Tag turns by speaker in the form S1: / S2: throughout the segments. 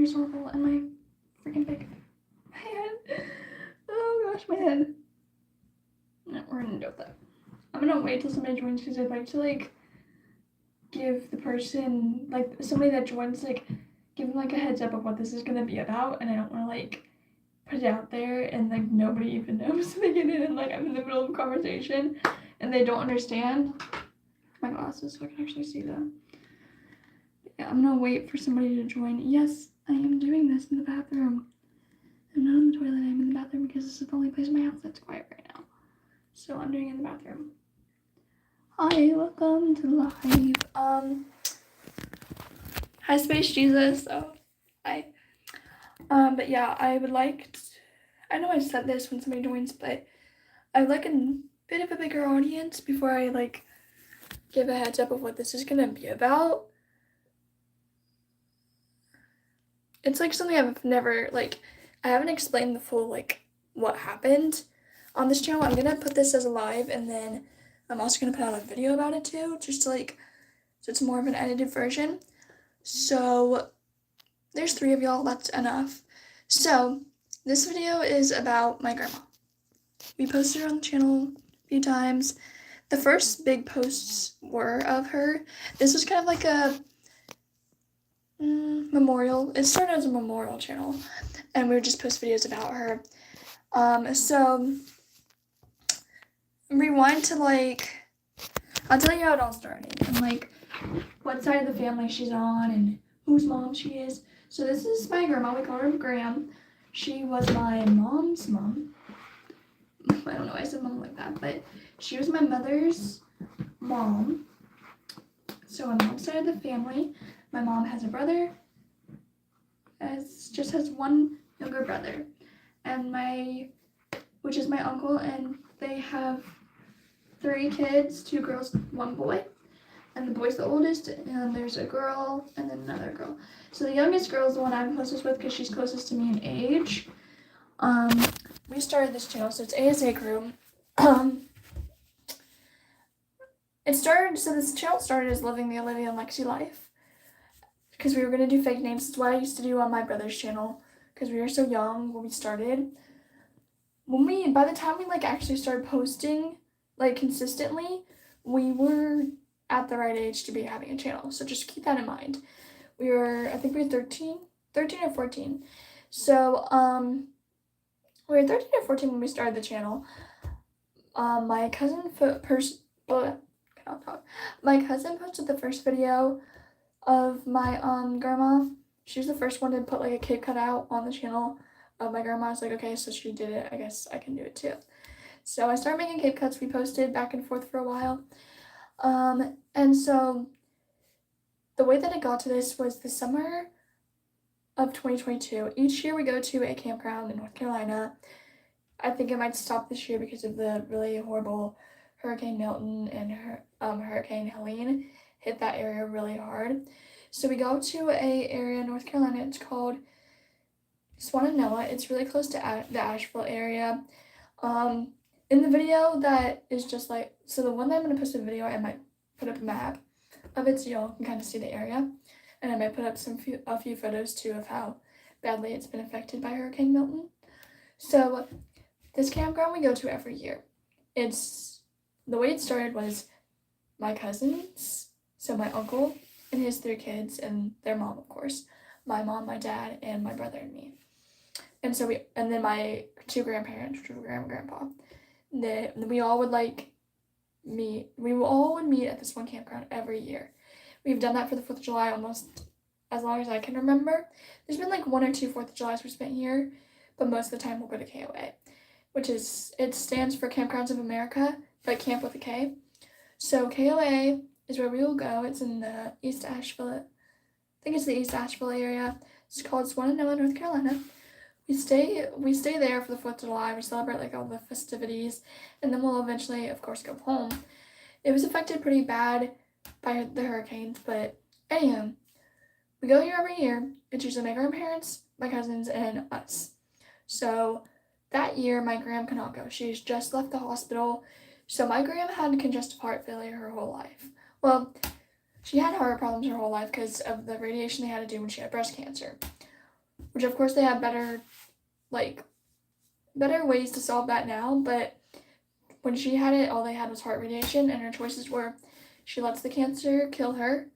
S1: your snorkel and my freaking pick. My head. Oh gosh, my head. No, we're gonna do that. I'm gonna wait till somebody joins because I'd like to like give the person, like somebody that joins, like give them like a heads up of what this is gonna be about, and I don't want to like put it out there and like nobody even knows. They get in and like I'm in the middle of a conversation and they don't understand. My glasses so I can actually see them. Yeah, I'm gonna wait for somebody to join. Yes, I am doing this in the bathroom. I'm not in the toilet, I'm in the bathroom because this is the only place in my house that's quiet right now. So I'm doing it in the bathroom. Hi, welcome to live. Hi Space Jesus. Oh, hi. But yeah, I would like I know I said this when somebody joins, but I'd like a bit of a bigger audience before I like give a heads up of what this is gonna be about. It's like something I've never like I haven't explained the full like what happened on this channel. I'm gonna put this as a live and then I'm also gonna put out a video about it too, just to like so it's more of an edited version. So there's 3 of y'all, that's enough. So this video is about my grandma. We posted her on the channel a few times. The first big posts were of her. This was kind of like a memorial. It started as a memorial channel, and we would just post videos about her. So rewind to like, I'll tell you how it all started and like what side of the family she's on and whose mom she is. So this is my grandma. We call her Graham. She was my mom's mom. I don't know why I said mom like that, but she was my mother's mom. So on one side of the family, my mom has a brother, just has one younger brother, and which is my uncle, and they have 3 kids, 2 girls, 1 boy, and the boy's the oldest, and there's a girl, and then another girl. So the youngest girl is the one I'm closest with because she's closest to me in age. We started this channel, so it's ASA Crew. This channel started as Living the Olivia and Lexi life because we were going to do fake names. It's what I used to do on my brother's channel because we were so young when we started. By the time we like actually started posting like consistently, we were at the right age to be having a channel. So just keep that in mind. I think we were 13 or 14. So, we were 13 or 14 when we started the channel. My cousin posted the first video of my grandma. She was the first one to put like a Cape cut out on the channel of my grandma. I was like, okay, so she did it. I guess I can do it too. So I started making Cape cuts. We posted back and forth for a while. And so the way that it got to this was the summer of 2022. Each year we go to a campground in North Carolina. I think it might stop this year because of the really horrible Hurricane Milton and Hurricane Helene hit that area really hard. So we go to a area in North Carolina. It's called Swannanoa. It's really close to the Asheville area. In the video that is just like, so the one that I'm going to post a video, I might put up a map of it so y'all can kind of see the area. And I might put up a few photos too of how badly it's been affected by Hurricane Milton. So this campground we go to every year. The way it started was my cousins, so my uncle and his 3 kids and their mom, of course, my mom, my dad, and my brother and me. And then my 2 grandparents, which were grandma and grandpa. We all would meet. We all would meet at this one campground every year. We've done that for the 4th of July almost as long as I can remember. There's been like 1 or 2 4th of Julys we spent here, but most of the time we'll go to KOA, it stands for Kampgrounds of America, but camp with a K. So KOA is where we will go. It's in the East Asheville, I think it's the East Asheville area. It's called Swannanoa, North Carolina. We stay there for the 4th of July. We celebrate like all the festivities, and then we'll eventually, of course, go home. It was affected pretty bad by the hurricanes, but anyhow, we go here every year. It's usually my grandparents, my cousins, and us. So that year, my gram cannot go. She's just left the hospital. So my gram had congestive heart failure her whole life. Well, she had heart problems her whole life because of the radiation they had to do when she had breast cancer. which of course they have better ways to solve that now, but when she had it, all they had was heart radiation, and her choices were she lets the cancer kill her,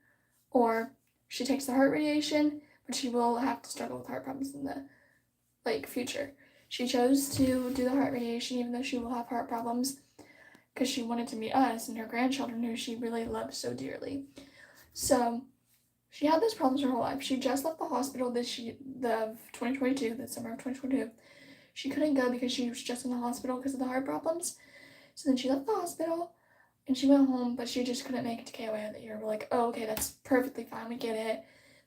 S1: or she takes the heart radiation, but she will have to struggle with heart problems in the future. She chose to do the heart radiation even though she will have heart problems because she wanted to meet us and her grandchildren who she really loves so dearly. So she had those problems her whole life. She just left the hospital the 2022, the summer of 2022. She couldn't go because she was just in the hospital because of the heart problems. So then she left the hospital and she went home, but she just couldn't make it to KOA that year. We're like, oh, okay, that's perfectly fine. We get it.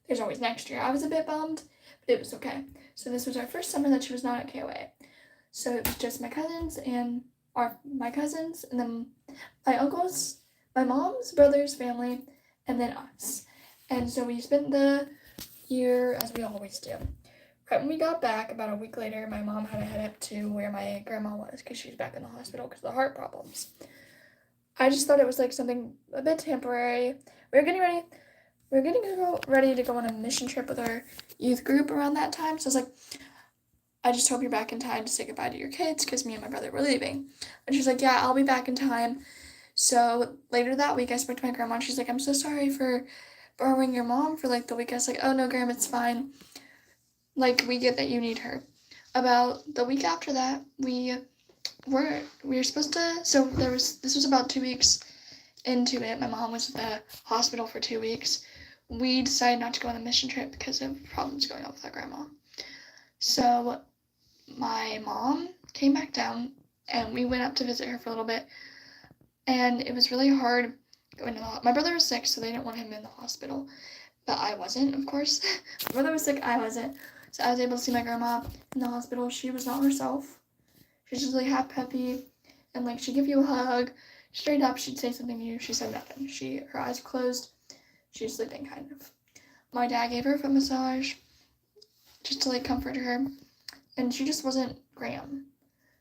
S1: There's always next year. I was a bit bummed, but it was okay. So this was our first summer that she was not at KOA. So it was just my cousins and then my uncles, my mom's brother's family, and then us. And so we spent the year as we always do. Right when we got back, about a week later, my mom had to head up to where my grandma was because she was back in the hospital because of the heart problems. I just thought it was like something a bit temporary. We were getting ready to go on a mission trip with our youth group around that time. So I was like, I just hope you're back in time to say goodbye to your kids because me and my brother were leaving. And she's like, yeah, I'll be back in time. So later that week, I spoke to my grandma and she's like, I'm so sorry for borrowing your mom for like the week. I was like, oh no, Grandma, it's fine. Like, we get that you need her. About the week after that, we were supposed to, so this was about 2 weeks into it. My mom was at the hospital for 2 weeks. We decided not to go on the mission trip because of problems going on with our grandma. So my mom came back down and we went up to visit her for a little bit. And it was really hard going to the hospital. My brother was sick, so they didn't want him in the hospital. But I wasn't, of course. My brother was sick, I wasn't. So I was able to see my grandma in the hospital. She was not herself. She was just like half peppy. And like she'd give you a hug. Straight up, she'd say something to you. She said nothing. Her eyes closed. She was sleeping, kind of. My dad gave her a foot massage just to like comfort her. And she just wasn't Graham.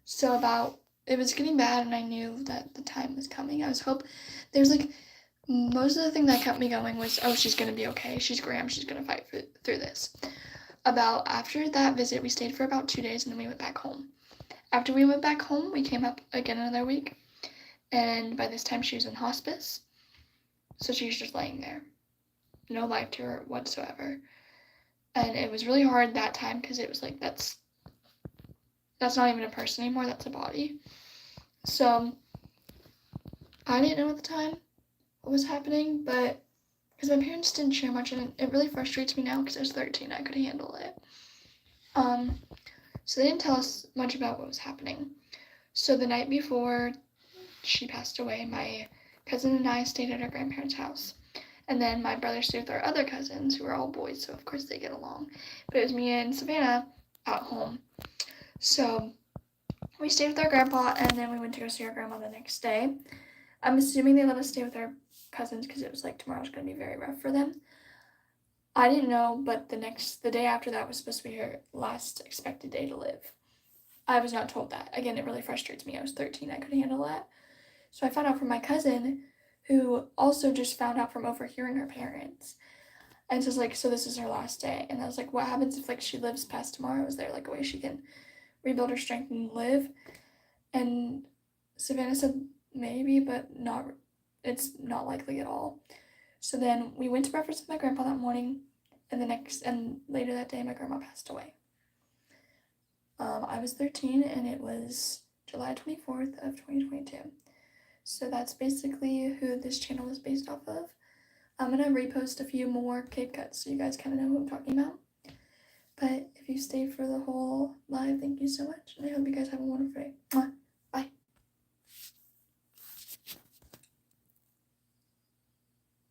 S1: So it was getting bad and I knew that the time was coming. There's like, most of the thing that kept me going was, oh, she's going to be okay. She's Graham. She's going to fight through this. After that visit, we stayed for about 2 days and then we went back home. After we went back home, we came up again another week. And by this time she was in hospice. So she was just laying there. No life to her whatsoever. And it was really hard that time because it was like, that's not even a person anymore, that's a body. So I didn't know at the time what was happening, but because my parents didn't share much, and it really frustrates me now because I was 13, I could handle it. So they didn't tell us much about what was happening. So the night before she passed away, my cousin and I stayed at our grandparents' house. And then my brother stayed with our other cousins, who are all boys, so of course they get along. But it was me and Savannah at home. So we stayed with our grandpa, and then we went to go see our grandma the next day. I'm assuming they let us stay with our cousins because it was like tomorrow's going to be very rough for them. I didn't know, but the day after that was supposed to be her last expected day to live. I was not told that. Again, it really frustrates me. I was 13. I couldn't handle that. So I found out from my cousin, who also just found out from overhearing her parents. And so it's like, so this is her last day. And I was like, what happens if like she lives past tomorrow? Is there like a way she can rebuild her strength and live? And Savannah said maybe, but it's not likely at all. So then we went to breakfast with my grandpa that morning, and later that day my grandma passed away. I was 13 and it was July 24th of 2022. So that's basically who this channel is based off of. I'm going to repost a few more Cape cuts so you guys kind of know who I'm talking about. But if you stayed for the whole live, thank you so much. And I hope you guys have a wonderful day.